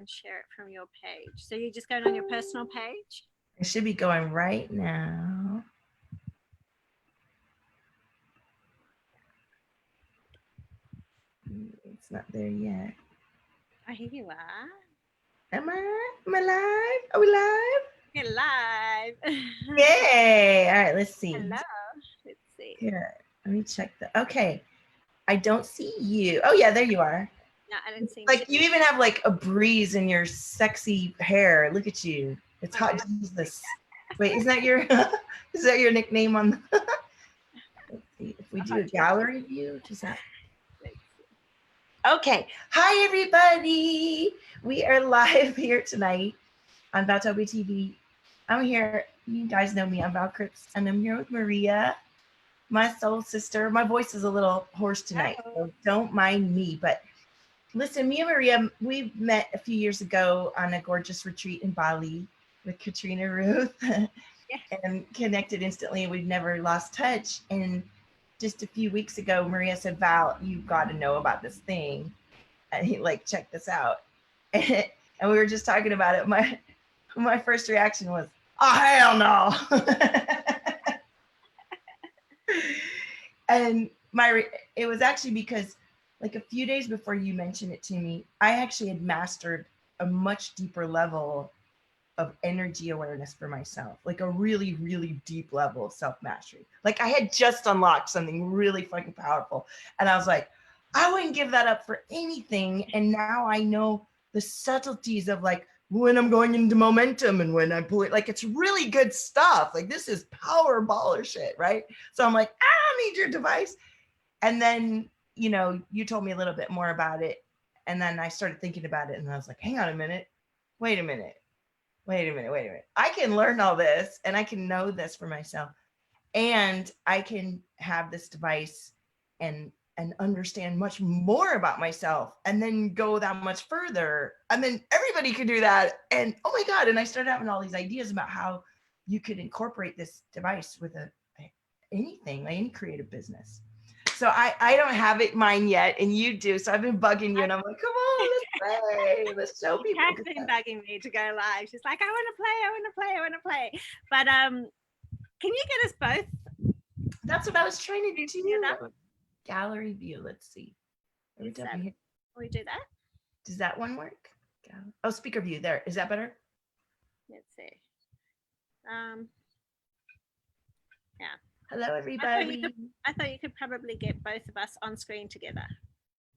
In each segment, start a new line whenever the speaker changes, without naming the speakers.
and share it from your page. So you're just going on your personal page?
It should be going right now. It's not there yet.
Oh, here you are.
Am I? Am I live? Are we live?
You're live.
Yay! All right, let's see.
Hello. Let's see.
Here, let me check the. Okay, I don't see you. Oh yeah, there you are.
No, I don't see.
Like you even have like a breeze in your sexy hair. Look at you. It's hot. Jesus. Wait, is that your nickname on the let's see if we do a gallery view? Does that okay. Hi everybody. We are live here tonight on Valtobi TV. I'm here. You guys know me. I'm Val Cripps, and I'm here with Maria, my soul sister. My voice is a little hoarse tonight, so don't mind me. But listen, me and Maria, we met a few years ago on a gorgeous retreat in Bali with Katrina Ruth and connected instantly. We've never lost touch. And just a few weeks ago, Maria said, Val, you've got to know about this thing. And he like, check this out. And we were just talking about it. My first reaction was, oh, hell no. And it was actually because like a few days before you mentioned it to me, I actually had mastered a much deeper level of energy awareness for myself, like a really, really deep level of self-mastery. Like I had just unlocked something really fucking powerful. And I was like, I wouldn't give that up for anything. And now I know the subtleties of like when I'm going into momentum and when I pull it, like it's really good stuff. Like this is power baller shit, right? So I'm like, I don't need your device. And then, you know, you told me a little bit more about it. And then I started thinking about it and I was like, hang on a minute. Wait a minute. I can learn all this and I can know this for myself. And I can have this device and understand much more about myself and then go that much further. And then everybody could do that. And oh my God. And I started having all these ideas about how you could incorporate this device with anything, like any creative business. So I don't have it mine yet, and you do. So I've been bugging you, and I'm like, come on, let's play. Let's show people.
Kat's been bugging me to go live. She's like, I want to play. But can you get us both?
That's what I was trying to do. Gallery view. Let's see.
We do that?
Does that one work? Oh, speaker view. There. Is that better?
Let's see. Yeah.
Hello, everybody.
I thought you could probably get both of us on screen together.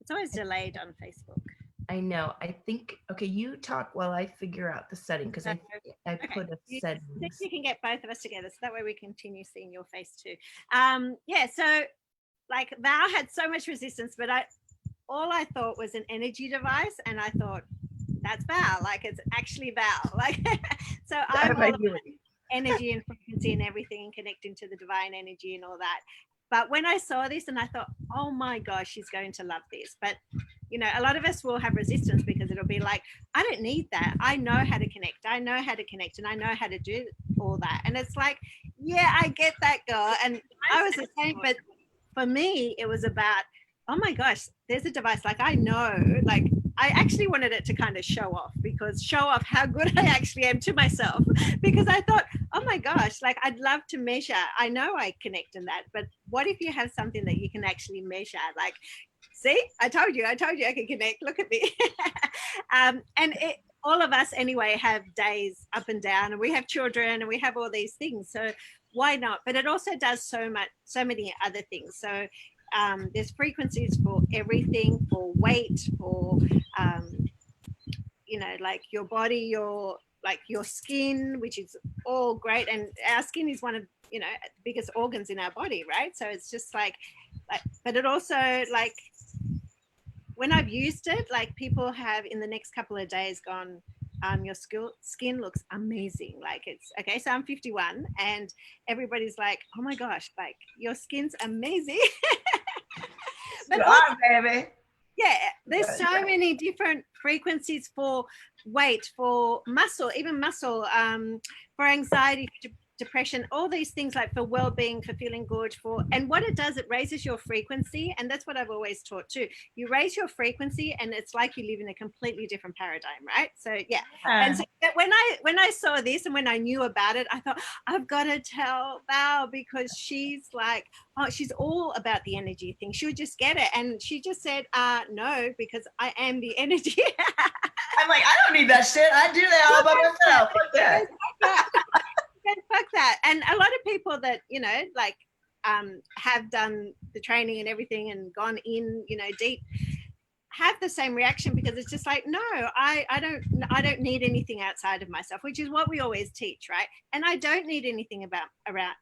It's always delayed on Facebook.
I know. I think, okay, you talk while I figure out the setting because I put a setting.
You can get both of us together so that way we continue seeing your face too. Yeah, so like Val had so much resistance, but all I thought was an energy device, and I thought, that's Val, like it's actually Val. Like so I'm all about energy and frequency and everything and connecting to the divine energy and all that. But when I saw this and I thought, oh my gosh, she's going to love this. But, you know, a lot of us will have resistance because it'll be like, I don't need that. I know how to connect. And I know how to do all that. And it's like, yeah, I get that, girl. And I was the same. But for me, it was about, oh my gosh, there's a device. Like I know, like I actually wanted it to kind of show off how good I actually am to myself, because I thought, oh my gosh, like I'd love to measure. I know I connect in that, but what if you have something that you can actually measure? Like, see, I told you I can connect. Look at me. And all of us anyway have days up and down, and we have children and we have all these things. So why not? But it also does so many other things. So there's frequencies for everything, for weight, for you know, like your body, your skin, which is all great. And our skin is one of, you know, the biggest organs in our body, right? So it's just like but it also, like when I've used it, like people have in the next couple of days gone, your skin looks amazing. Like it's okay. So I'm 51 and everybody's like, oh my gosh, like your skin's amazing. But also, baby. Yeah, there's so many different frequencies for weight, for muscle, even muscle, for anxiety, depression, all these things like for well-being, for feeling good, and what it does, it raises your frequency. And that's what I've always taught too. You raise your frequency and it's like you live in a completely different paradigm, right? So yeah. And so when I saw this and when I knew about it, I thought, I've got to tell Val, because she's like, oh, she's all about the energy thing. She'll just get it. And she just said, no, because I am the energy.
I'm like, I don't need that shit. I do that all by myself. Fuck that.
Fuck that. And a lot of people that, you know, like have done the training and everything and gone in, you know, deep, have the same reaction, because it's just like, no, I don't need anything outside of myself, which is what we always teach, right? And I don't need anything around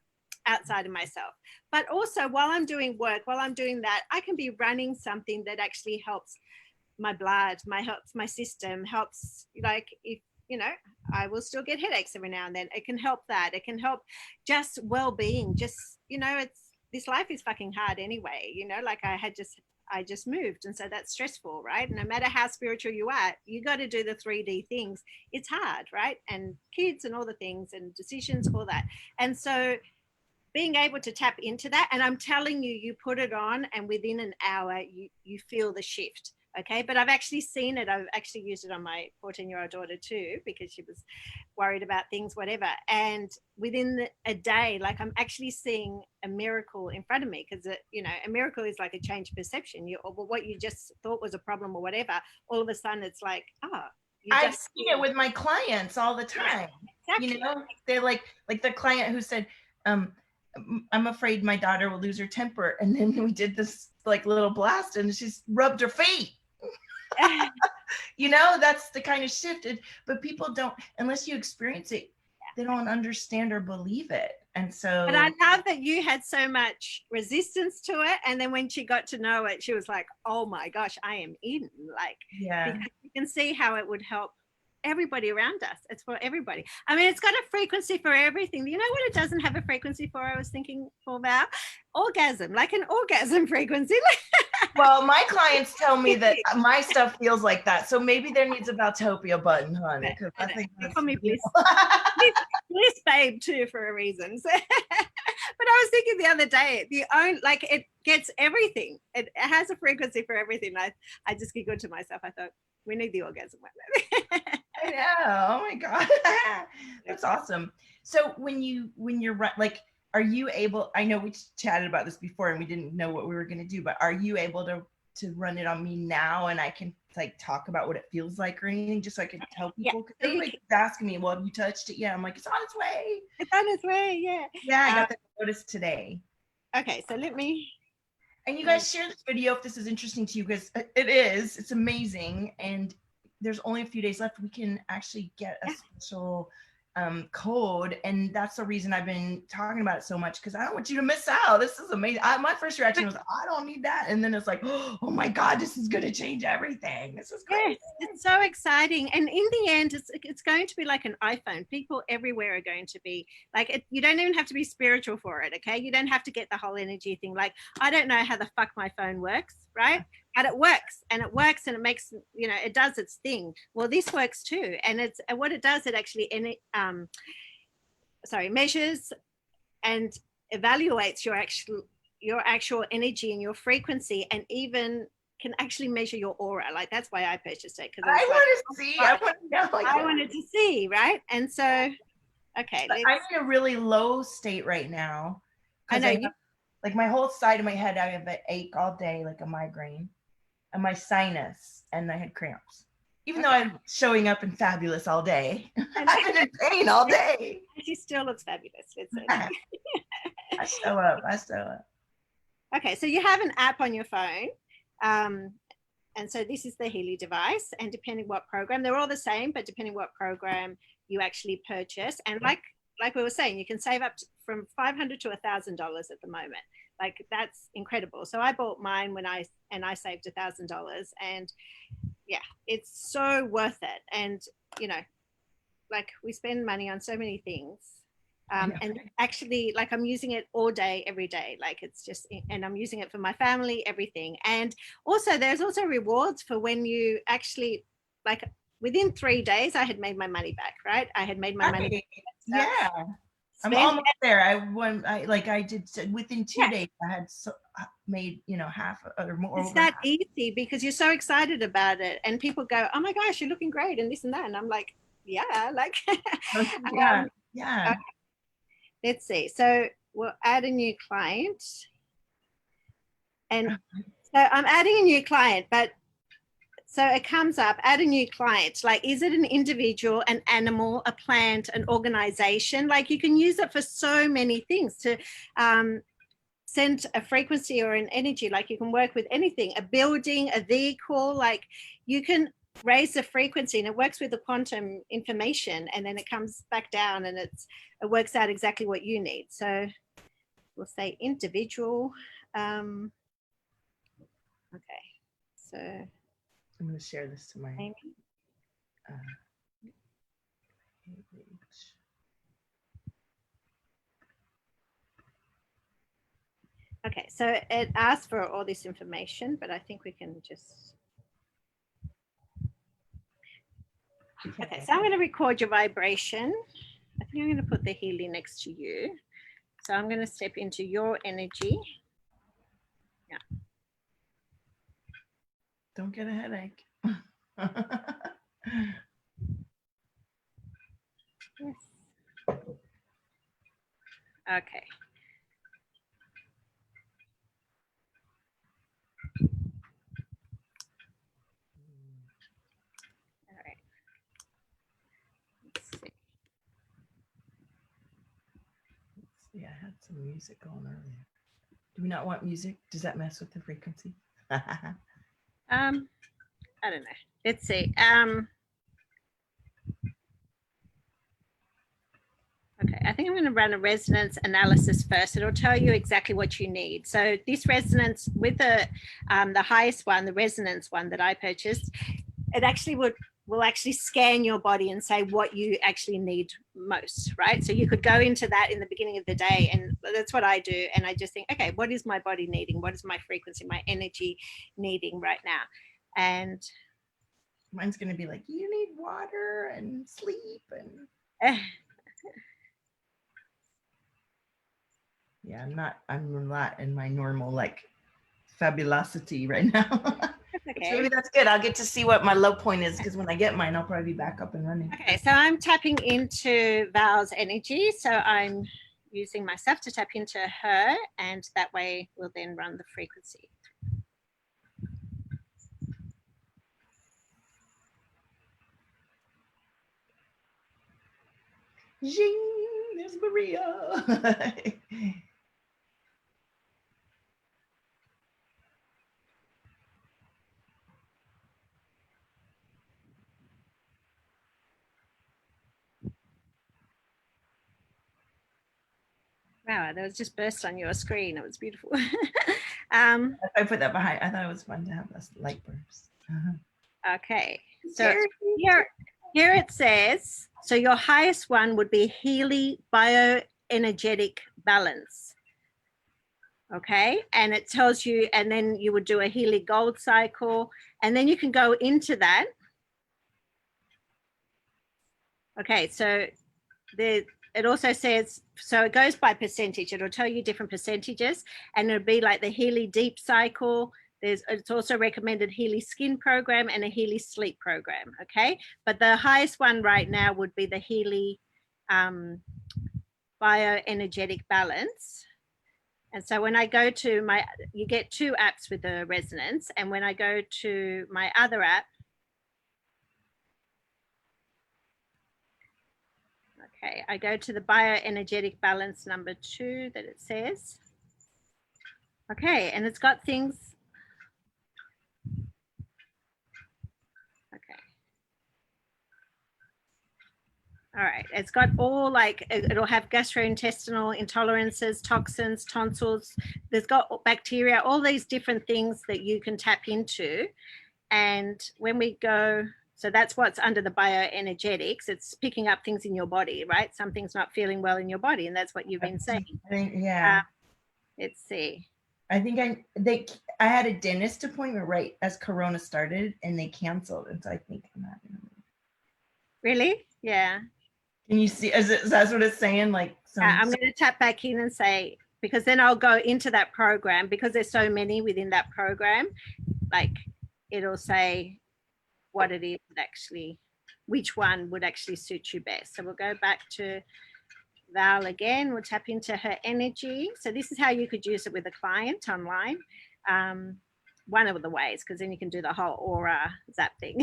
outside of myself. But also while I'm doing work, while I'm doing that, I can be running something that actually helps my blood, helps my system, helps, like, if, you know, I will still get headaches every now and then. It can help that. It can help just well-being. Just, you know, this life is fucking hard anyway, you know, like I just moved, and so that's stressful, right? No matter how spiritual you are, you got to do the 3D things. It's hard, right? And kids and all the things and decisions, all that. And so being able to tap into that, and I'm telling you, you put it on and within an hour you feel the shift. Okay, but I've actually seen it. I've actually used it on my 14-year-old daughter too, because she was worried about things, whatever. And within a day, like, I'm actually seeing a miracle in front of me, because, you know, a miracle is like a change of perception. Or what you just thought was a problem or whatever, all of a sudden it's like,
I've seen it with my clients all the time. Exactly. You know, they're like the client who said, I'm afraid my daughter will lose her temper. And then we did this like little blast and she's rubbed her feet. You know, that's the kind of shift. But people don't, unless you experience it, they don't understand or believe it. And so,
but I love that you had so much resistance to it, and then when she got to know it, she was like, oh my gosh, I am in. Like,
yeah,
because you can see how it would help everybody around us. It's for everybody. I mean, it's got a frequency for everything. You know what it doesn't have a frequency for? I was thinking for about orgasm, like an orgasm frequency.
Well, my clients tell me that my stuff feels like that, so maybe there needs a Valtopia button, honey. Because I think that's,
call me Bliss Babe too for a reason. So, but I was thinking the other day, like, it gets everything. It has a frequency for everything. I just giggled to myself. I thought, we need the orgasm one.
I know. Oh my God. That's awesome. So when you're like, are you able, I know we chatted about this before and we didn't know what we were going to do, but are you able to run it on me now, and I can like talk about what it feels like or anything, just so I can tell people? Because everybody's asking me, well, have you touched it yet? I'm like, it's on its way.
It's on its way. Yeah.
Yeah. I got that notice today.
Okay. So let me.
And you guys share this video if this is interesting to you, because it's amazing. And there's only a few days left. We can actually get a special code. And that's the reason I've been talking about it so much, because I don't want you to miss out. This is amazing. My first reaction was, I don't need that. And then it's like, oh my God, this is going to change everything. This is great.
Yes, it's so exciting. And in the end, it's going to be like an iPhone. People everywhere are going to be like it. You don't even have to be spiritual for it. Okay. You don't have to get the whole energy thing. Like, I don't know how the fuck my phone works, right? But it works and it makes, you know, it does its thing. Well, this works too. And what it does, it actually measures and evaluates your actual energy and your frequency, and even can actually measure your aura. Like, that's why I purchased it, because
I want to see. I want to know. Like,
I wanted to see, right? And so, okay,
I'm in a really low state right now.
I know
like my whole side of my head, I have an ache all day, like a migraine, and my sinus, and I had cramps. Even though I'm showing up in fabulous all day, I've been in pain all day.
She still looks fabulous.
I show up.
Okay, so you have an app on your phone. And so this is the Healy device. And depending what program, they're all the same, but depending what program you actually purchase. And like we were saying, you can save up from $500 to $1,000 at the moment. Like, that's incredible. So I bought mine I saved $1,000, and yeah, it's so worth it. And, you know, like, we spend money on so many things. And actually, like, I'm using it all day, every day. Like, it's just, and I'm using it for my family, everything. And also there's also rewards for when you actually, like, within 3 days, I had made my money back, right? I had made my money back.
Yeah. I'm
Spend,
almost there. I did within 2 days. I had made half or more.
it's
Over
that
half.
easy because you're so excited about it, and people go, "Oh my gosh, you're looking great," and this and that, and I'm like, "Yeah, like."
Yeah,
um,
yeah.
let's see. So we'll add a new client, and so I'm adding a new client, but so it comes up, add a new client. Like, is it an individual, an animal, a plant, an organization? Like, you can use it for so many things to send a frequency or an energy. Like, you can work with anything, a building, a vehicle. Like, you can raise the frequency, and it works with the quantum information, and then it comes back down, and it works out exactly what you need. So we'll say individual. Okay, so
I'm going to share this to my
Amy.
page.
Okay, so it asks for all this information, but I think we can just. Okay, so I'm going to record your vibration. I think I'm going to put the Healy next to you. So I'm going to step into your energy. Yeah.
Don't get a headache.
Yes. Okay. All right. Let's see.
Yeah, I had some music going earlier. Do we not want music? Does that mess with the frequency?
I don't know. Let's see. Okay, I think I'm going to run a resonance analysis first. It'll tell you exactly what you need. So this resonance with the highest one, the resonance one that I purchased, it actually will actually scan your body and say what you actually need most, right? So you could go into that in the beginning of the day, and that's what I do. And I just think, okay, what is my body needing? What is my frequency, my energy needing right now? And
mine's going to be like, you need water and sleep and yeah, I'm not in my normal like fabulosity right now.
okay.
Maybe that's good. I'll get to see what my low point is, because when I get mine, I'll probably be back up and running.
Okay, so I'm tapping into Val's energy. So I'm using myself to tap into her, and that way we'll then run the frequency.
Zing, there's Maria.
Wow, that was just burst on your screen. It was beautiful.
I put that behind. I thought it was fun to have this light burst.
Okay, so here it says, so your highest one would be Healy Bioenergetic Balance. Okay, and it tells you, and then you would do a Healy Gold cycle, and then you can go into that. Okay, so it also says, so it goes by percentage. It'll tell you different percentages, and it'll be like the Healy Deep cycle. It's also recommended Healy Skin program and a Healy Sleep program. Okay, but the highest one right now would be the Healy Bioenergetic Balance. And so when I go to you get 2 apps with the resonance, and when I go to my other app, okay, I go to the Bioenergetic Balance number 2 that it says. Okay, and it's got things. Okay. All right, it's got all like, it'll have gastrointestinal intolerances, toxins, tonsils. There's got bacteria, all these different things that you can tap into. And when we go, so that's what's under the bioenergetics. It's picking up things in your body, right? Something's not feeling well in your body, and that's what you've been saying.
I think, yeah.
Let's see.
I think I had a dentist appointment right as Corona started, and they canceled, and so I think I'm not.
Really? Yeah.
And you see, is that what it's saying? Like
I'm going to tap back in and say, because then I'll go into that program, because there's so many within that program, like it'll say what it is that actually, which one would actually suit you best. So we'll go back to Val again. We'll tap into her energy. So this is how you could use it with a client online. One of the ways, because then you can do the whole aura zap thing.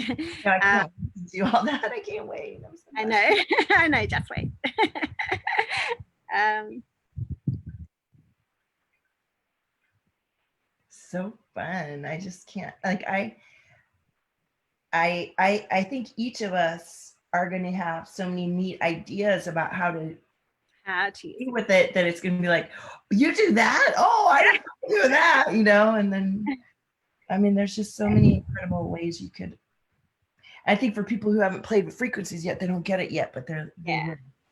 No, I can't do all that. I can't wait.
I know. I know. Just wait.
So fun. I just can't, like, I think each of us are going to have so many neat ideas about how to deal with it, that it's going to be like, you do that? Oh, I didn't do that, you know? And then, I mean, there's just so many incredible ways you could. I think for people who haven't played with frequencies yet, they don't get it yet, but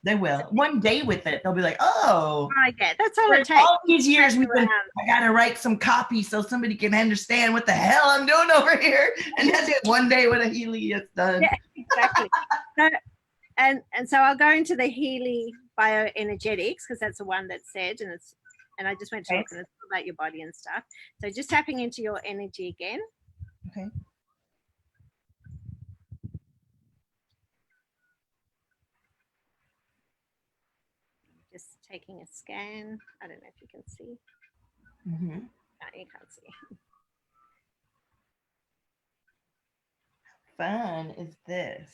they will. One day with it, they'll be like, oh,
I get. That's all it takes.
All these years I got to write some copy so somebody can understand what the hell I'm doing over here. And that's it. One day with a Healy, it's done.
Yeah, exactly. So I'll go into the Healy bioenergetics, because that's the one that said, and I just went to look and it's about your body and stuff. So just tapping into your energy again.
Okay.
Just taking a scan. I don't know if you can see.
Mm-hmm.
No, you can't see.
Fun is this?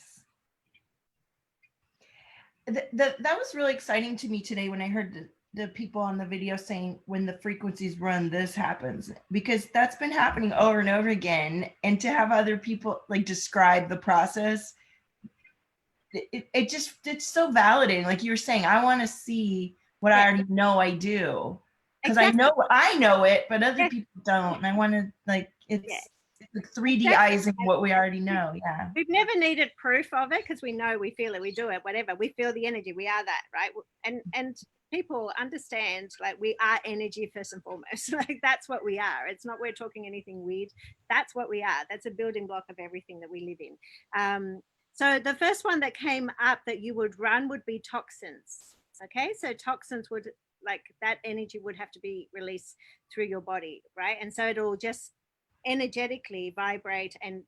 That was really exciting to me today when I heard the people on the video saying when the frequencies run, this happens, because that's been happening over and over again. And to have other people like describe the process, it's so validating. Like you were saying, I want to see what I already know I do, because exactly. I know it, but other people don't. And I want to, like, it's like 3D-izing what we already know. Yeah.
We've never needed proof of it, because we know, we feel it, we do it, whatever. We feel the energy. We are that, right? And people understand, like, we are energy first and foremost. Like, that's what we are. It's not we're talking anything weird. That's what we are. That's a building block of everything that we live in. So the first one that came up that you would run would be toxins. Okay, so toxins would, like, that energy would have to be released through your body, right? And so it'll just energetically vibrate and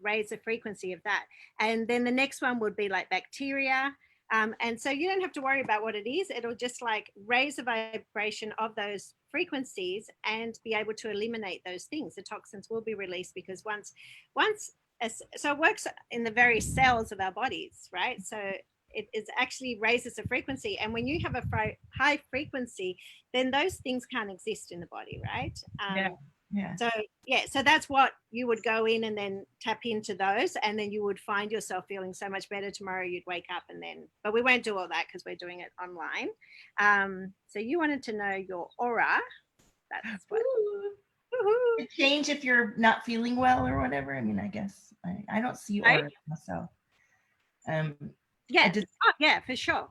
raise the frequency of that. And then the next one would be like bacteria. And so you don't have to worry about what it is. It'll just like raise the vibration of those frequencies and be able to eliminate those things. The toxins will be released, because so it works in the very cells of our bodies, right? So it actually raises the frequency. And when you have a high frequency, then those things can't exist in the body, right? So that's what you would go in and then tap into those, and then you would find yourself feeling so much better tomorrow. You'd wake up and then, but we won't do all that because we're doing it online. So you wanted to know your aura. That's what.
It change if you're not feeling well or whatever. I mean, I guess I don't see aura myself.
Yeah, for sure.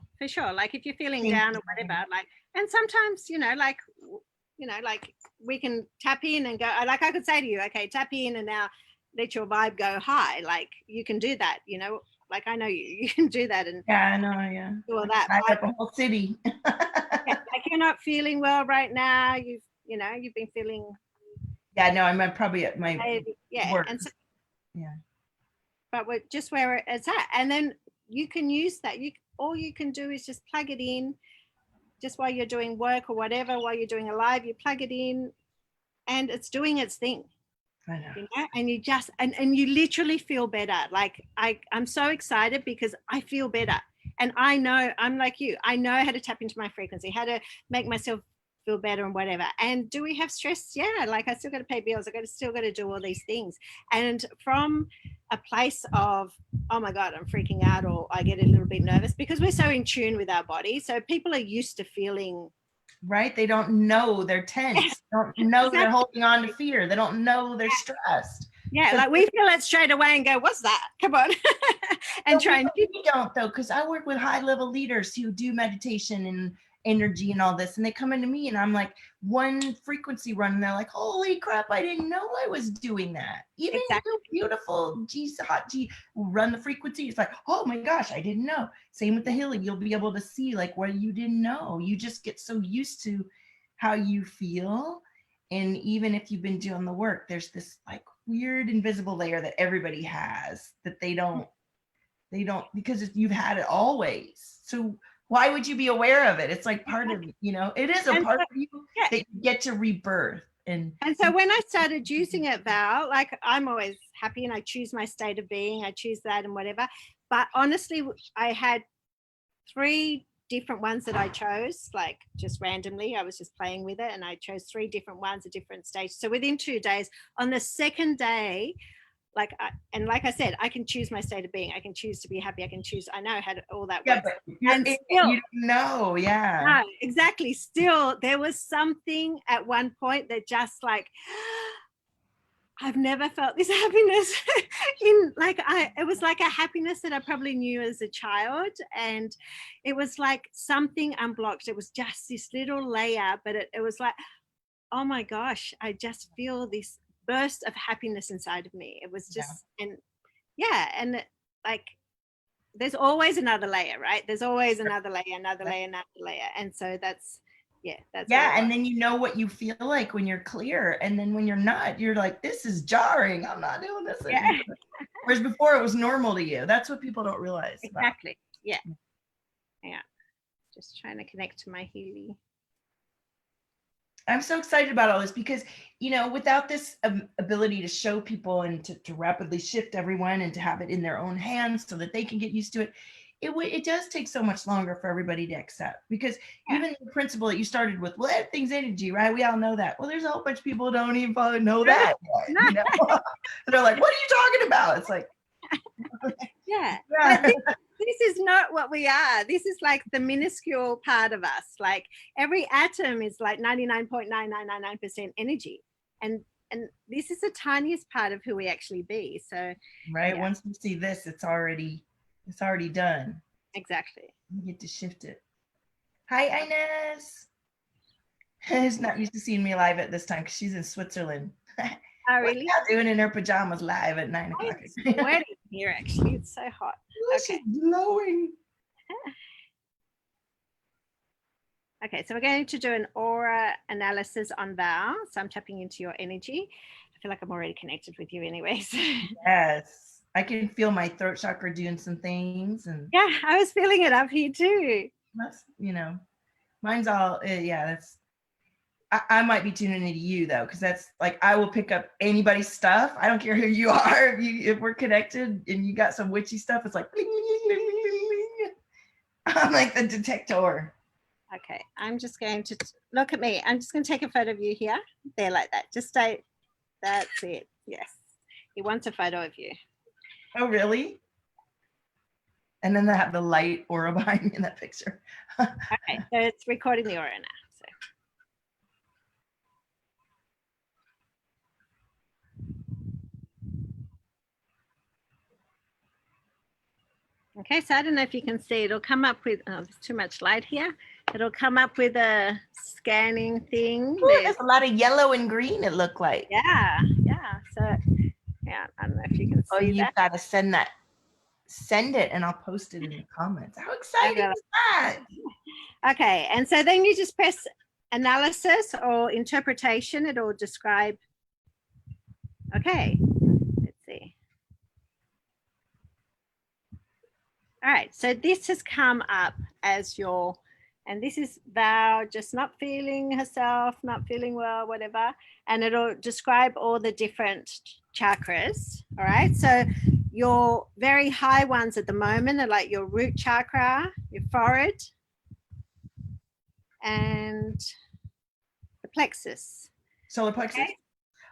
Like if you're feeling down or whatever, like, and sometimes, like we can tap in and go, like I could say to you, okay, tap in and now let your vibe go high. Like you can do that, like I know you can do that. And
I know,
do all that.
Light up a whole city.
Like you're not feeling well right now. You've been feeling.
Yeah, no, I'm probably at my work.
And so, but we're just where it's at, and then you can use that. All you can do is just plug it in, just while you're doing work or whatever, while you're doing a live, you plug it in, and it's doing its thing.
I know.
And you just and you literally feel better. Like I'm so excited because I feel better, and I know I'm like you. I know how to tap into my frequency, how to make myself feel better and whatever. And do we have stress? Yeah, like I still got to pay bills. Still got to do all these things. And from a place of, oh my God, I'm freaking out, or I get a little bit nervous, because we're so in tune with our body. So people are used to feeling.
Right. They don't know they're tense. They don't know they're holding on to fear. They don't know they're stressed.
Yeah, so like we feel it straight away and go, what's that? Come on. And try and
we don't though, because I work with high level leaders who do meditation energy and all this, and they come into me and I'm like one frequency run and they're like, holy crap, I didn't know I was doing that. Even
Exactly.
you beautiful hot G run the frequency, it's like, oh my gosh, I didn't know. Same with the healing, you'll be able to see like what you didn't know. You just get so used to how you feel. And even if you've been doing the work, there's this like weird invisible layer that everybody has that they don't because you've had it always. So why would you be aware of it? It's like part of, it is a
And
part
so,
of you
yeah.
that you get to rebirth. And
so when I started using it, Val, like I'm always happy and I choose my state of being, I choose that and whatever. But honestly, I had 3 different ones that I chose, like just randomly. I was just playing with it and I chose 3 different ones at different stages. So within 2 days, on the second day, like I said, I can choose my state of being. I can choose to be happy. I know how all that works.
but
And
you
still,
don't know. Yeah.
no, exactly. Still, there was something at one point that just like, I've never felt this happiness it was like a happiness that I probably knew as a child. And it was like something unblocked. It was just this little layer, but it was like, oh my gosh, I just feel this burst of happiness inside of me. It was just, and like, there's always another layer, right? There's always another layer. And so that's
And then you know what you feel like when you're clear, and then when you're not, you're like, this is jarring, I'm not doing this anymore. Whereas before it was normal to you. That's what people don't realize.
Exactly. Yeah. Just trying to connect to my Healy.
I'm so excited about all this because, without this ability to show people and to rapidly shift everyone and to have it in their own hands so that they can get used to it, it does take so much longer for everybody to accept. Because even the principle that you started with, well, everything's energy, right? We all know that. Well, there's a whole bunch of people who don't even know that. They're like, what are you talking about? It's like,
yeah. But this is not what we are. This is like the minuscule part of us. Like every atom is like 99.9999% energy. And this is the tiniest part of who we actually be. So
right. Yeah. Once we see this, it's already done.
Exactly.
You get to shift it. Hi, Inez. She's not used to seeing me live at this time because she's in Switzerland.
Oh, really?
What's doing in her pajamas live at 9 o'clock?
It's sweating here, actually. It's so hot.
Ooh, okay. She's glowing.
Okay, so we're going to do an aura analysis on Val. So I'm tapping into your energy. I feel like I'm already connected with you anyways.
Yes. I can feel my throat chakra doing some things. And
yeah, I was feeling it up here too.
That's, mine's all, that's, I might be tuning into you though, because that's like, I will pick up anybody's stuff. I don't care who you are. If we're connected and you got some witchy stuff, it's like, bling, bling, bling, bling, bling. I'm like the detector.
Okay, I'm just going to look at me. I'm just going to take a photo of you here. There, like that. Just stay. That's it. Yes. He wants a photo of you.
Oh, really? And then they have the light aura behind me in that picture.
Okay, so it's recording the aura now. Okay, so I don't know if you can see, it'll come up with, oh, there's too much light here. It'll come up with a scanning thing.
Ooh, there's a lot of yellow and green, it looked like.
Yeah. So, yeah, I don't know if you can see that.
Oh, you've got to send it and I'll post it in the comments. How exciting is that?
Okay, and so then you just press analysis or interpretation. It'll describe, okay, let's see. All right, so this has come up as your, and this is Val just not feeling herself, not feeling well, whatever. And it'll describe all the different chakras. All right, so your very high ones at the moment are like your root chakra, your forehead, and the plexus.
Solar plexus. Okay.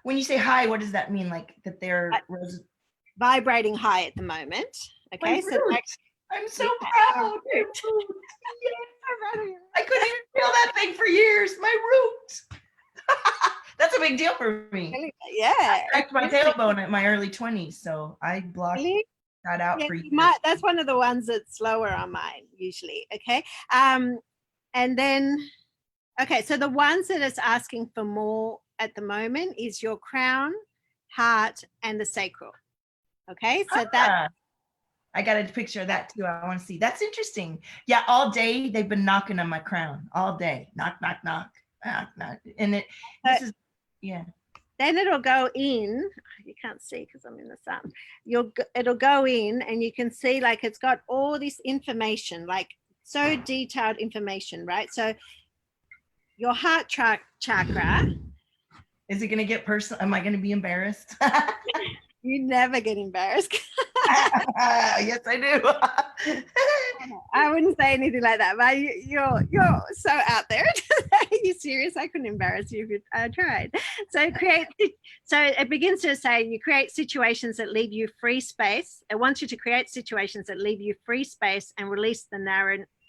When you say high, what does that mean? Like that they're
vibrating high at the moment. Okay, so
I'm so proud. Yeah. I couldn't even feel that thing for years. My root. That's a big deal for me.
Yeah.
I cracked my tailbone at my early 20s, so I blocked that out for years.
That's one of the ones that's lower on mine usually. Okay. And And then, okay, so the ones that it's asking for more at the moment is your crown, heart, and the sacral. Okay, so that
I got a picture of that too. I want to see. That's interesting. Yeah, all day they've been knocking on my crown all day. Knock, knock, knock, knock, knock. And this is, yeah.
Then it'll go in. You can't see because I'm in the sun. It'll go in, and you can see like it's got all this information, like so detailed information, right? So your heart chakra.
Is it going to get personal? Am I going to be embarrassed?
You never get embarrassed.
Yes, I do.
I wouldn't say anything like that, but you're so out there. Are you serious? I couldn't embarrass you if I tried. So it begins to say you create situations that leave you free space. It wants you to create situations that leave you free space and release the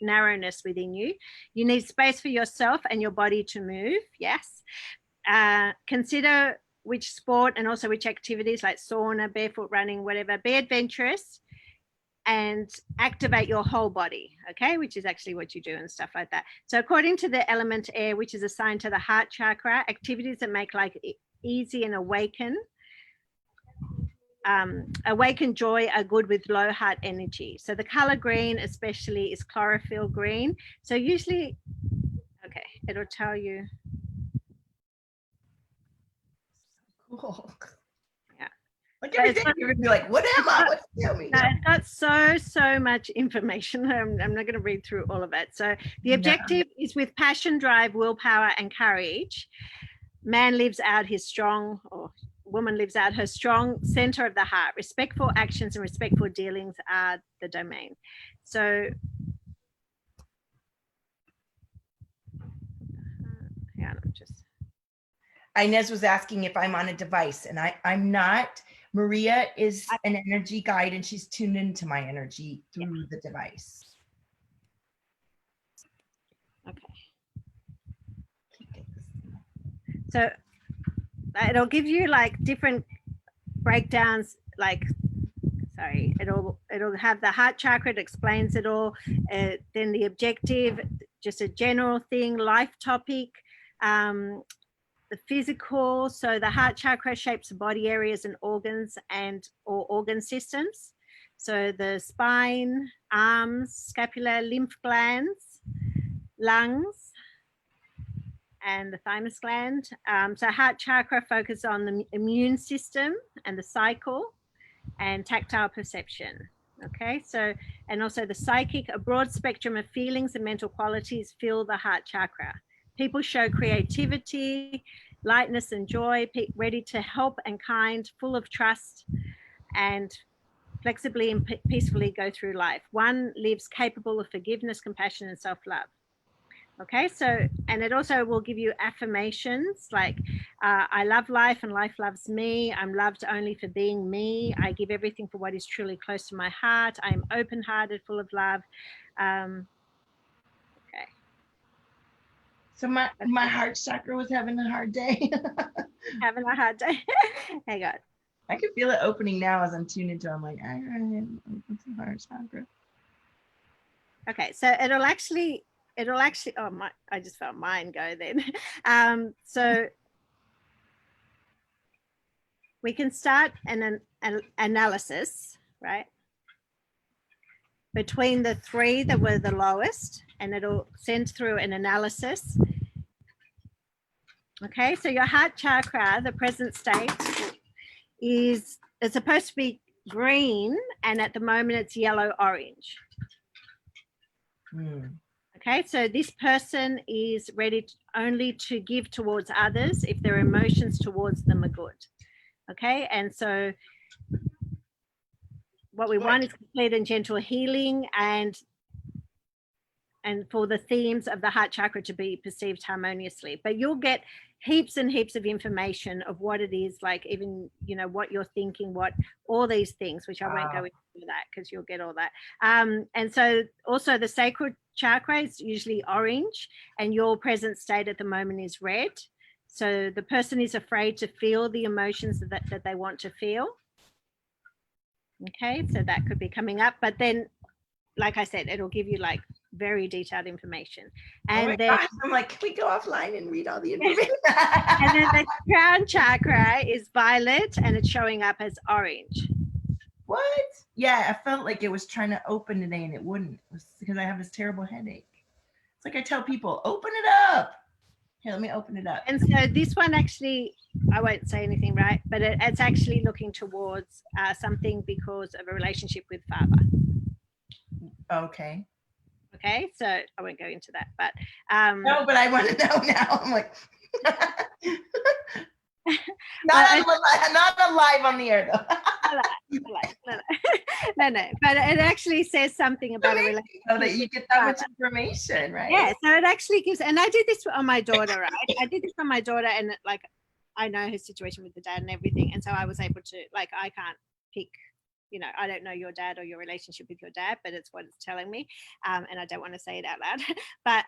narrowness within you. You need space for yourself and your body to move. Yes. Consider which sport and also which activities like sauna, barefoot running, whatever, be adventurous and activate your whole body, okay, which is actually what you do and stuff like that. So according to the element air, which is assigned to the heart chakra, activities that make life easy and awaken joy are good with low heart energy. So the color green especially is chlorophyll green. So usually, okay, it'll tell you.
Cool.
Yeah.
Like every day you're gonna be like, what am I? What tell me?
No, it's got so much information. I'm not going to read through all of it. So the objective is with passion, drive, willpower, and courage. Man lives out his strong, or woman lives out her strong center of the heart. Respectful actions and respectful dealings are the domain. So yeah, I'm just.
Inez was asking if I'm on a device, and I'm not. Maria is an energy guide, and she's tuned into my energy through the device.
Okay. So it'll give you like different breakdowns, like, sorry, it'll have the heart chakra, it explains it all. Then the objective, just a general thing, life topic, the physical. So the heart chakra shapes the body areas and organs or organ systems. So the spine, arms, scapula, lymph glands, lungs, and the thymus gland. So heart chakra focuses on the immune system and the cycle and tactile perception. Okay, so, and also the psychic, a broad spectrum of feelings and mental qualities fill the heart chakra. People show creativity, lightness and joy, ready to help and kind, full of trust, and flexibly and peacefully go through life. One lives capable of forgiveness, compassion, and self-love. Okay, so, and it also will give you affirmations like, I love life and life loves me. I'm loved only for being me. I give everything for what is truly close to my heart. I am open-hearted, full of love. Okay.
So my heart chakra was having a hard day.
Having a hard day. Hang on.
I can feel it opening now as I'm tuned into it. I'm like, what's the heart chakra?
Okay, so it'll actually, oh my, I just felt mine go then. So we can start an analysis, right? Between the three that were the lowest, and it'll send through an analysis. Okay, so your heart chakra, the present state, it's supposed to be green, and at the moment it's yellow-orange. Okay, so this person is ready only to give towards others if their emotions towards them are good. Okay, and so what we want is complete and gentle healing, and for the themes of the heart chakra to be perceived harmoniously. But you'll get heaps and heaps of information of what it is, like even, you know, what you're thinking, what all these things, which I won't go into that because you'll get all that. And so also the sacral chakra is usually orange, and your present state at the moment is red. So the person is afraid to feel the emotions that they want to feel. Okay, so that could be coming up, but then, like I said, it'll give you like very detailed information.
Oh
And
my
then
gosh, I'm like, can we go offline and read all the information?
and then the crown chakra is violet and it's showing up as orange.
What? Yeah, I felt like it was trying to open today and it wouldn't. It was because I have this terrible headache. It's like I tell people, open it up. Here, let me open it up.
And so this one actually, I won't say anything, right? But it's actually looking towards something because of a relationship with father.
Okay.
Okay, so I won't go into that, but
no, but I want to know now. I'm like, not alive on the air though.
No, but it actually says something about a relationship.
So that you get that much information, right?
Yeah, so it actually gives, and I did this on my daughter, right? I did this on my daughter, and like I know her situation with the dad and everything, and so I was able to, like, I can't pick, you know, I don't know your dad or your relationship with your dad, but it's what it's telling me, and I don't want to say it out loud, but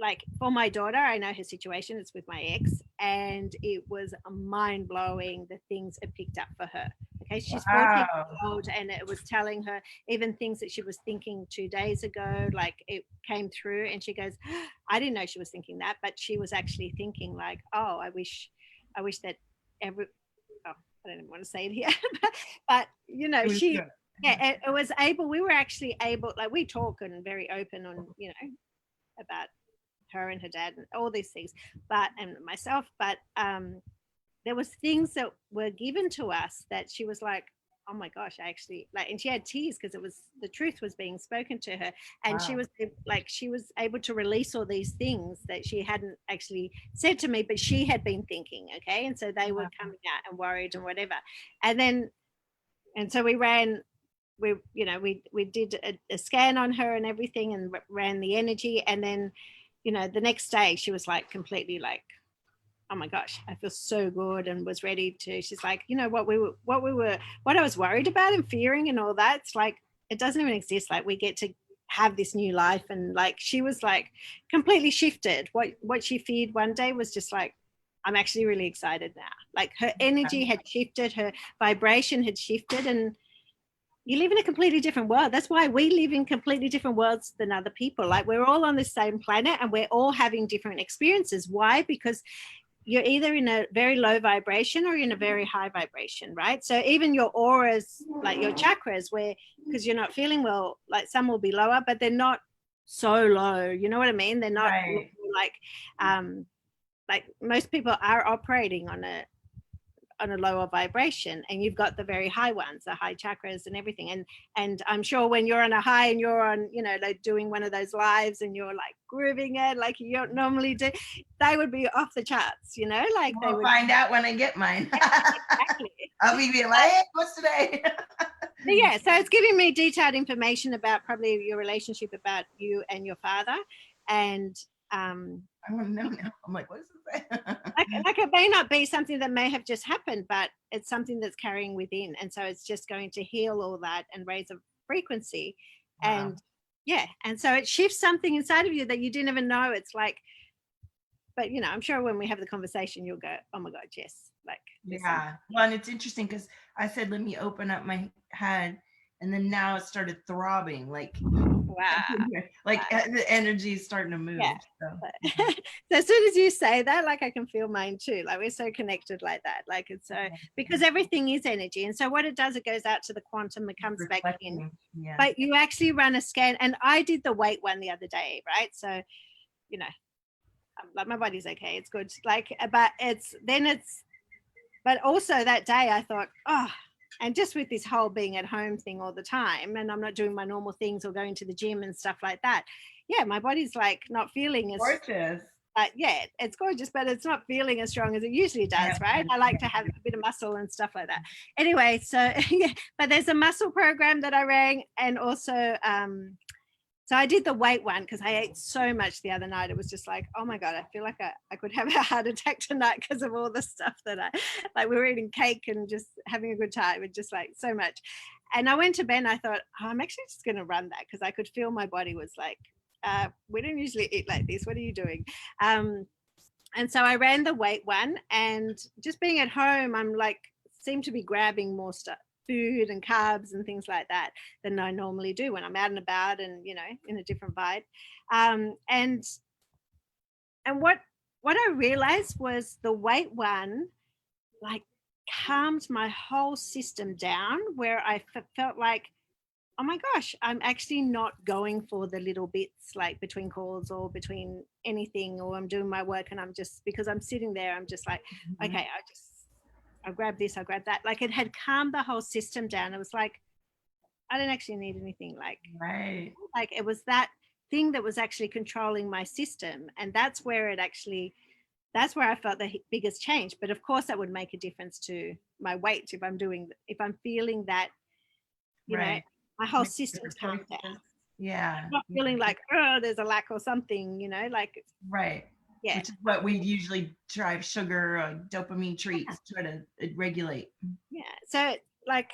like for my daughter, I know her situation. It's with my ex, and it was mind-blowing the things it picked up for her. Okay, she's 14 years old, and it was telling her even things that she was thinking 2 days ago, like it came through, and she goes, I didn't know she was thinking that, but she was actually thinking like, oh, I wish that every, oh, I don't even want to say it here, but you know, she, yeah, it was able, we were actually able, like we talk and very open on, you know, about her and her dad and all these things, but and myself, but there was things that were given to us that she was like, oh my gosh, I actually like, and she had tears because it was, the truth was being spoken to her, and she was like, she was able to release all these things that she hadn't actually said to me, but she had been thinking. Okay, and so they were coming out and worried and whatever, and then, and so we did a scan on her and everything, and ran the energy, and then, you know, the next day she was like completely like, oh my gosh, I feel so good, and was ready to, she's like, you know, what I was worried about and fearing and all that, it's like, it doesn't even exist. Like we get to have this new life. And like, she was like completely shifted. What she feared one day was just like, I'm actually really excited now. Like her energy had shifted, her vibration had shifted, and you live in a completely different world. That's why we live in completely different worlds than other people. Like we're all on the same planet and we're all having different experiences. Why? Because you're either in a very low vibration or in a very high vibration, right? So even your auras, like your chakras, where, because you're not feeling well, like some will be lower, but they're not so low. You know what I mean? They're not like most people are operating on a lower vibration, and you've got the very high ones, the high chakras and everything, and I'm sure when you're on a high and you're on, you know, like doing one of those lives and you're like grooving it like you don't normally do, they would be off the charts, you know, like
we'll
they would
find out when I get mine.
exactly.
I'll be like, hey, what's today?
Yeah, so it's giving me detailed information about probably your relationship, about you and your father, and
I want to know now. I'm like, what is this?
like it may not be something that may have just happened, but it's something that's carrying within, and so it's just going to heal all that and raise a frequency. And yeah, and so it shifts something inside of you that you didn't even know. It's like, but you know, I'm sure when we have the conversation you'll go, oh my god, yes, like
yeah. Well, and it's interesting because I said, let me open up my head, and then now it started throbbing, like like the energy is starting to move.
Yeah.
So.
So as soon as you say that, like I can feel mine too. Like we're so connected like that. Like it's so, because everything is energy, and so what it does, it goes out to the quantum, it comes back in. Yeah. But you actually run a scan, and I did the weight one the other day, right? So, you know, like my body's okay, it's good. Like, but also that day I thought, oh. And just with this whole being at home thing all the time, and I'm not doing my normal things or going to the gym and stuff like that. Yeah, my body's like not feeling as
gorgeous.
Yeah, it's gorgeous, but it's not feeling as strong as it usually does, right? I like to have a bit of muscle and stuff like that. Anyway, so yeah, but there's a muscle program that I ran, and also so I did the weight one because I ate so much the other night. It was just like, oh my God, I feel like I could have a heart attack tonight because of all the stuff that like we were eating cake and just having a good time with just like so much. And I went to bed and I thought, oh, I'm actually just going to run that because I could feel my body was like, we don't usually eat like this. What are you doing? And so I ran the weight one, and just being at home, I'm like, seem to be grabbing more stuff, food and carbs and things like that than I normally do when I'm out and about and, you know, in a different vibe. And what I realized was the weight one, like, calmed my whole system down, where I felt like, oh my gosh, I'm actually not going for the little bits like between calls or between anything, or I'm doing my work and I'm just, because I'm sitting there, I'm just like,
Mhm.
okay, I'll grab this, I'll grab that. Like, it had calmed the whole system down. It was like, I don't actually need anything.
Right.
Like it was that thing that was actually controlling my system. And that's where it actually, that's where I felt the biggest change. But of course that would make a difference to my weight if I'm feeling that, you know,
Right.
my whole
Make
system's
different
calmed down.
choices. Yeah.
I'm not feeling like, oh, there's a lack or something, you know, like,
Right.
yeah.
Which is what we usually drive sugar, dopamine treats, try to regulate.
Yeah. So like,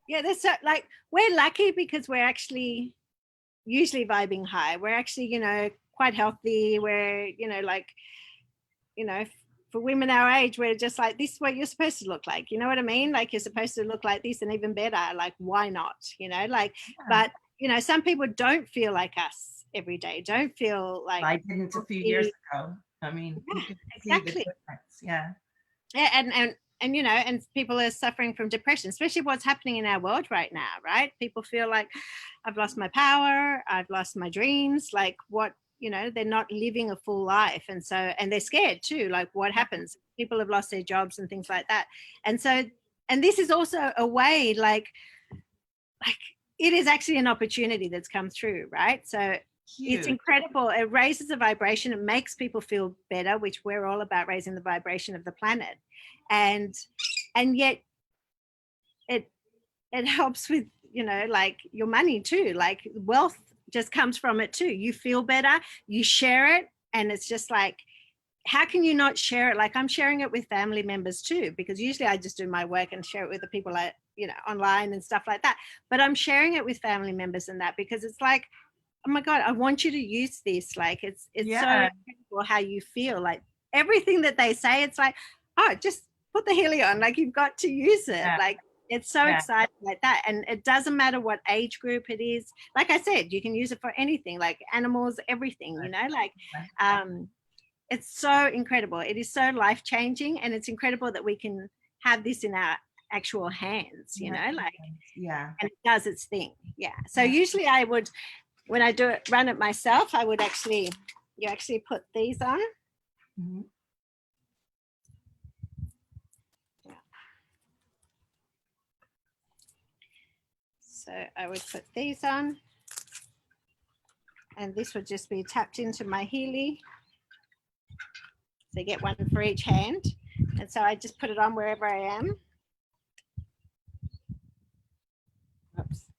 yeah, there's so like, we're lucky because we're actually usually vibing high. We're actually, you know, quite healthy. We're, you know, like, you know, for women our age, we're just like, this is what you're supposed to look like. You know what I mean? Like, you're supposed to look like this and even better. Like, why not? You know, like,
Yeah.
but, you know, some people don't feel like us every day, don't feel like,
I didn't a few years ago. I mean, you
yeah,
can see the
exactly.
difference. Yeah.
Yeah, and you know, and people are suffering from depression, especially what's happening in our world right now, right? People feel like, I've lost my power, I've lost my dreams, like, what, you know, they're not living a full life. And so, and they're scared too, like, what happens? People have lost their jobs and things like that. And so, and this is also a way, like it is actually an opportunity that's come through, right? So it's
Huge.
incredible. It raises the vibration. It makes people feel better, which we're all about, raising the vibration of the planet. And yet it helps with, you know, like your money too. Like, wealth just comes from it too. You feel better, you share it, and it's just like, how can you not share it? Like, I'm sharing it with family members too, because usually I just do my work and share it with the people I, you know, online and stuff like that. But I'm sharing it with family members and that, because it's like, oh my God, I want you to use this. Like, it's so
Yeah.
incredible how you feel. Like, everything that they say, it's like, oh, just put the Healy on. Like, you've got to use it.
Yeah.
Like, it's so
Yeah.
exciting like that. And it doesn't matter what age group it is. Like I said, you can use it for anything, like animals, everything, you know, like, it's so incredible. It is so life changing, and it's incredible that we can have this in our actual hands, you know, like,
Yeah.
and it does its thing. Yeah. So usually I would, when I do it, run it myself, I would actually, you actually put these on.
Mm-hmm.
So I would put these on, and this would just be tapped into my Healy. So you get one for each hand. And so I just put it on wherever I am. Oops.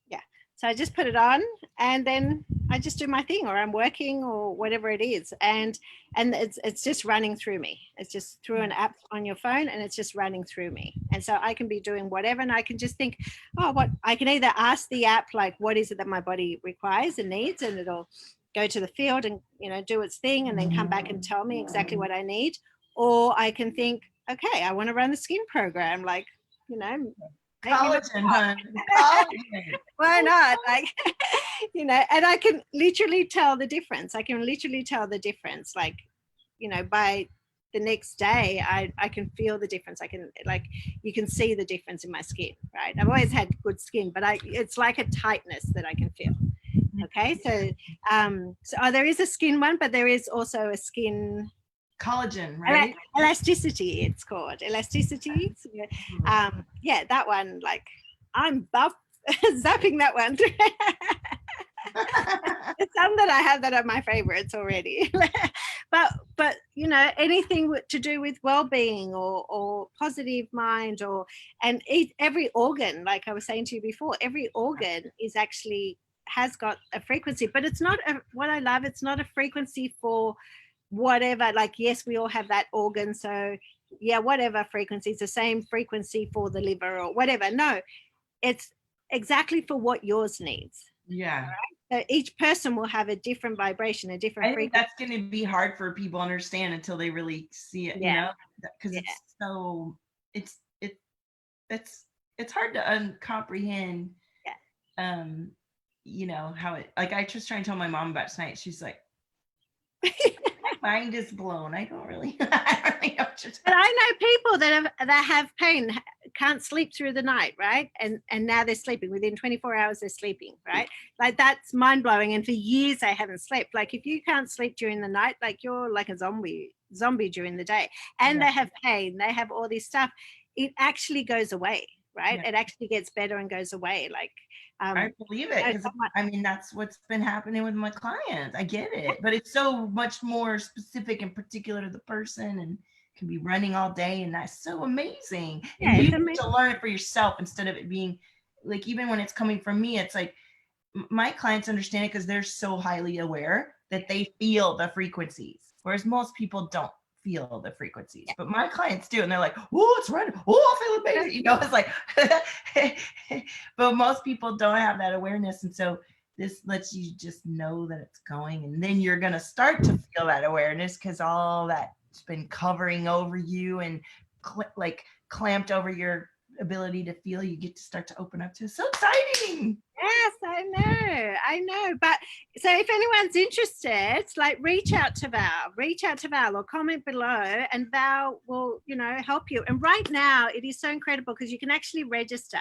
Yeah. So I just put it on, and then I just do my thing, or I'm working, or whatever it is. And it's just running through me. It's just through an app on your phone, and it's just running through me. And so I can be doing whatever, and I can just think, oh, what I can either ask the app, like, what is it that my body requires and needs, and it'll go to the field and, you know, do its thing, and then come back and tell me exactly what I need. Or I can think, okay, I want to run the skin program, like, you know,
Collagen, hun. Collagen.
why not? Like, you know, and I can literally tell the difference. I can literally tell the difference. Like, you know, by the next day, I can feel the difference. I can, like, you can see the difference in my skin, right? I've always had good skin, but it's like a tightness that I can feel. Okay. So there is a skin one, but there is also a skin
Collagen, right?
elasticity, it's called elasticity. So, yeah, that one, like, I'm buff zapping that one. It's some that I have that are my favorites already. but you know, anything to do with well-being, or positive mind, or and every organ, like I was saying to you before, every organ is actually has got a frequency, but it's not what I love, it's not a frequency for whatever, like, yes, we all have that organ, so yeah, whatever frequency, it's the same frequency for the liver or whatever. No, it's exactly for what yours needs.
Yeah.
So each person will have a different vibration, a different
I think
frequency.
that's going to be hard for people to understand until they really see it, you know, because it's so, it's it's hard to comprehend.
Yeah.
You know how it, like, I just trying to tell my mom about tonight. She's like, my mind is blown. I don't really, I don't really know what you're
But
talking.
I know people that have pain, can't sleep through the night, right? And now they're sleeping within 24 hours. They're sleeping, right? Like that's mind blowing. And for years they haven't slept. Like if you can't sleep during the night, like you're like a zombie during the day. And
Yeah.
they have pain. They have all this stuff. It actually goes away, right?
Yeah.
It actually gets better and goes away. Like
I believe it, because I mean that's what's been happening with my clients. I get it, but it's so much more specific and particular to the person, and can be running all day, and that's so amazing. And
Yeah,
you
it's
get
amazing.
to learn it for yourself instead of it being like, even when it's coming from me, it's like my clients understand it because they're so highly aware that they feel the frequencies, whereas most people don't feel the frequencies. But my clients do, and they're like, "Oh, it's running. Oh, I feel amazing." You know, it's like, but most people don't have that awareness, and so this lets you just know that it's going, and then you're gonna start to feel that awareness because all that's been covering over you and like clamped over your ability to feel, you get to start to open up to. So exciting.
Yes, I know. But so if anyone's interested, like reach out to Val or comment below and Val will, help you. And right now it is so incredible because you can actually register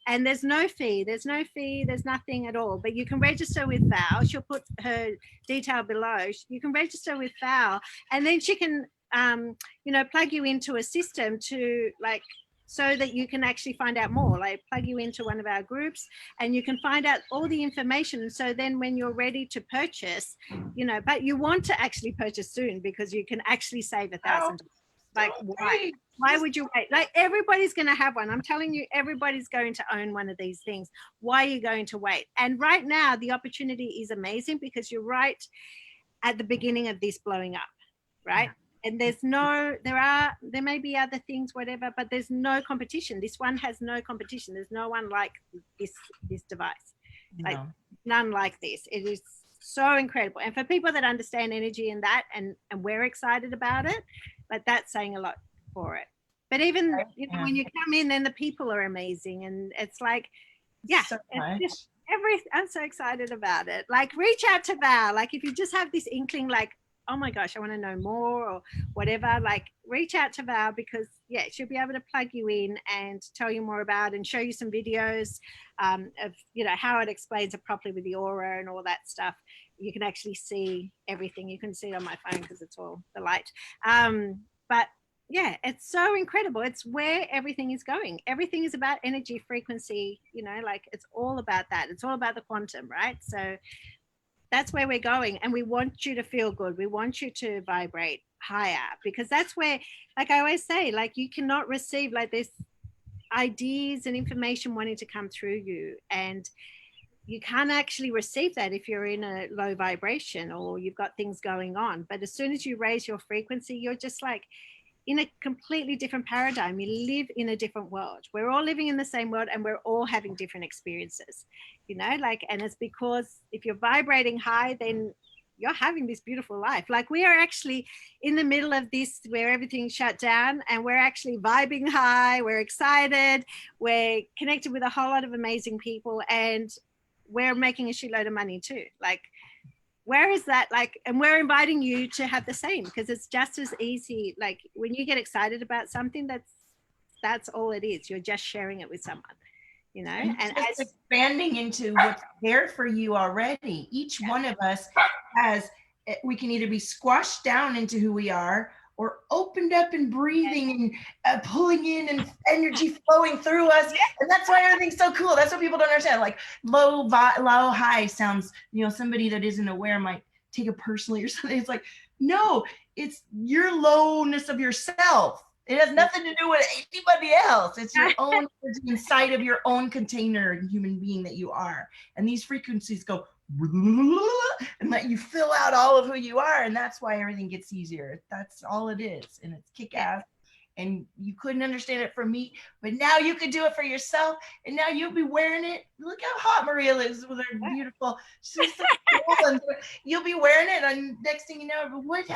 and there's no fee, there's nothing at all, but you can register with Val. She'll put her detail below. You can register with Val and then she can, plug you into a system to like, so that you can actually find out more, like plug you into one of our groups and you can find out all the information. So then when you're ready to purchase, but you want to actually purchase soon because you can actually save $1,000. Like why would you wait? Like everybody's going to have one. I'm telling you, everybody's going to own one of these things. Why are you going to wait? And right now the opportunity is amazing because you're right at the beginning of this blowing up, right? And there may be other things, whatever, but there's no competition. This one has no competition. There's no one like this device, like none like this. It is so incredible. And for people that understand energy and that, and we're excited about it, like that's saying a lot for it. But even when you come in, then the people are amazing, and it's like,
So much.
it's just I'm so excited about it. Like reach out to Val. Like if you just have this inkling, like, oh my gosh, I want to know more or whatever, like reach out to Val because she'll be able to plug you in and tell you more about and show you some videos of, how it explains it properly with the aura and all that stuff. You can actually see everything. You can see it on my phone because it's all the light. But yeah, it's so incredible. It's where everything is going. Everything is about energy, frequency, like it's all about that. It's all about the quantum, right? So that's where we're going, and we want you to feel good. We want you to vibrate higher because that's where, like I always say, like you cannot receive like this ideas and information wanting to come through you, and you can't actually receive that if you're in a low vibration or you've got things going on. But as soon as you raise your frequency, you're just like in a completely different paradigm. You live in a different world. We're all living in the same world and we're all having different experiences, and it's because if you're vibrating high, then you're having this beautiful life. Like we are actually in the middle of this where everything's shut down and we're actually vibing high. We're excited. We're connected with a whole lot of amazing people and we're making a shitload of money too. Like, where is that? Like, and we're inviting you to have the same because it's just as easy. Like when you get excited about something, that's all it is. You're just sharing it with someone,
and as expanding into what's there for you already. Each one of us we can either be squashed down into who we are or opened up and breathing and pulling in and energy flowing through us. And that's why everything's so cool. That's what people don't understand. Like low, high sounds, somebody that isn't aware might take it personally or something. It's like, no, it's your lowness of yourself. It has nothing to do with anybody else. It's your own inside of your own container, human being that you are. And these frequencies go and let you fill out all of who you are. And that's why everything gets easier. That's all it is. And it's kick-ass. And you couldn't understand it from me, but now you could do it for yourself. And now you'll be wearing it. Look how hot Maria is with her beautiful. She's so cool. And you'll be wearing it. And next thing you know, what you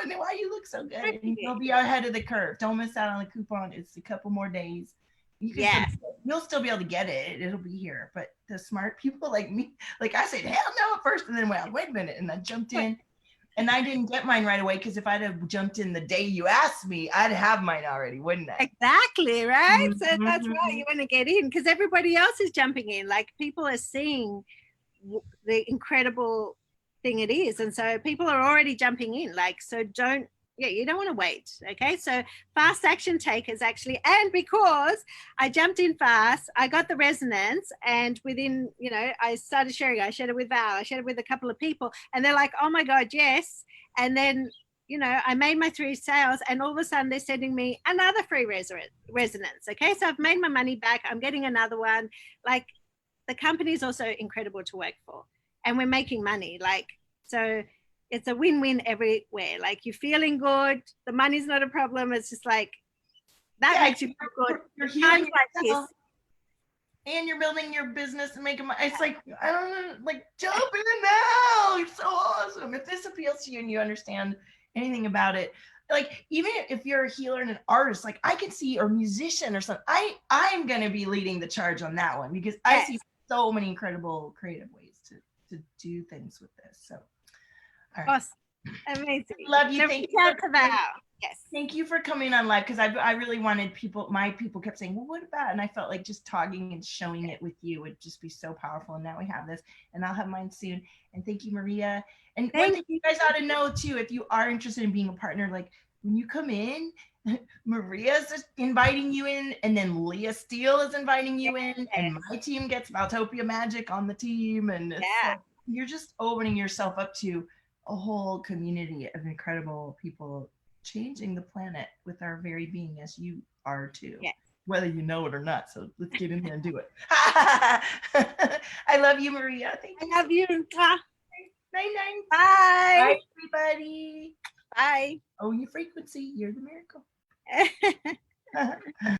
doing? Why you look so good? And you'll be ahead of the curve. Don't miss out on the coupon. It's a couple more days. You can
Yes.
you'll still be able to get it. It'll be here. But the smart people like me, like I said, hell no at first, and then wait a minute, and I jumped in. And I didn't get mine right away because if I'd have jumped in the day you asked me, I'd have mine already, wouldn't I?
Exactly, right? So that's right.
Mhm.
You want to get in because everybody else is jumping in. Like people are seeing the incredible thing it is. And so people are already jumping in. Like, so don't, yeah, you don't want to wait. Okay. So fast action takers actually, and because I jumped in fast, I got the resonance. And within, you know, I started sharing, I shared it with Val, I shared it with a couple of people, and they're like, oh my God, yes. And then, you know, I made my 3 sales, and all of a sudden they're sending me another free resonance. Okay. So I've made my money back. I'm getting another one. Like, the company is also incredible to work for, and we're making money. Like, so it's a win-win everywhere. Like, you're feeling good, the money's not a problem. It's just like that makes you feel good.
You're
Times
healing
like
yourself,
this.
and you're building your business and making money. It's like, I don't know, like jump in now. It's so awesome. If this appeals to you and you understand anything about it, like even if you're a healer and an artist, like I can see, or musician or something, I'm gonna be leading the charge on that one because I see so many incredible creative ways to do things with this. So all right.
Awesome. Amazing.
Love you. Thank you.
Yes.
Thank you for coming on live because I really wanted my people kept saying, well, what about? And I felt like just talking and showing it with you would just be so powerful. And now we have this, and I'll have mine soon. And thank you, Maria. And one thing you guys ought to know too, if you are interested in being a partner, like when you come in, Maria's inviting you in, and then Leah Steele is inviting you in, and my team gets Valtopia Magic on the team, and it's like, you're just opening yourself up to a whole community of incredible people changing the planet with our very being, as you are too, whether you know it or not. So let's get in there and do it. I love you, Maria. Thank you.
I love you.
Night, night.
Bye.
Bye, everybody.
Bye.
Oh, your frequency, you're the miracle.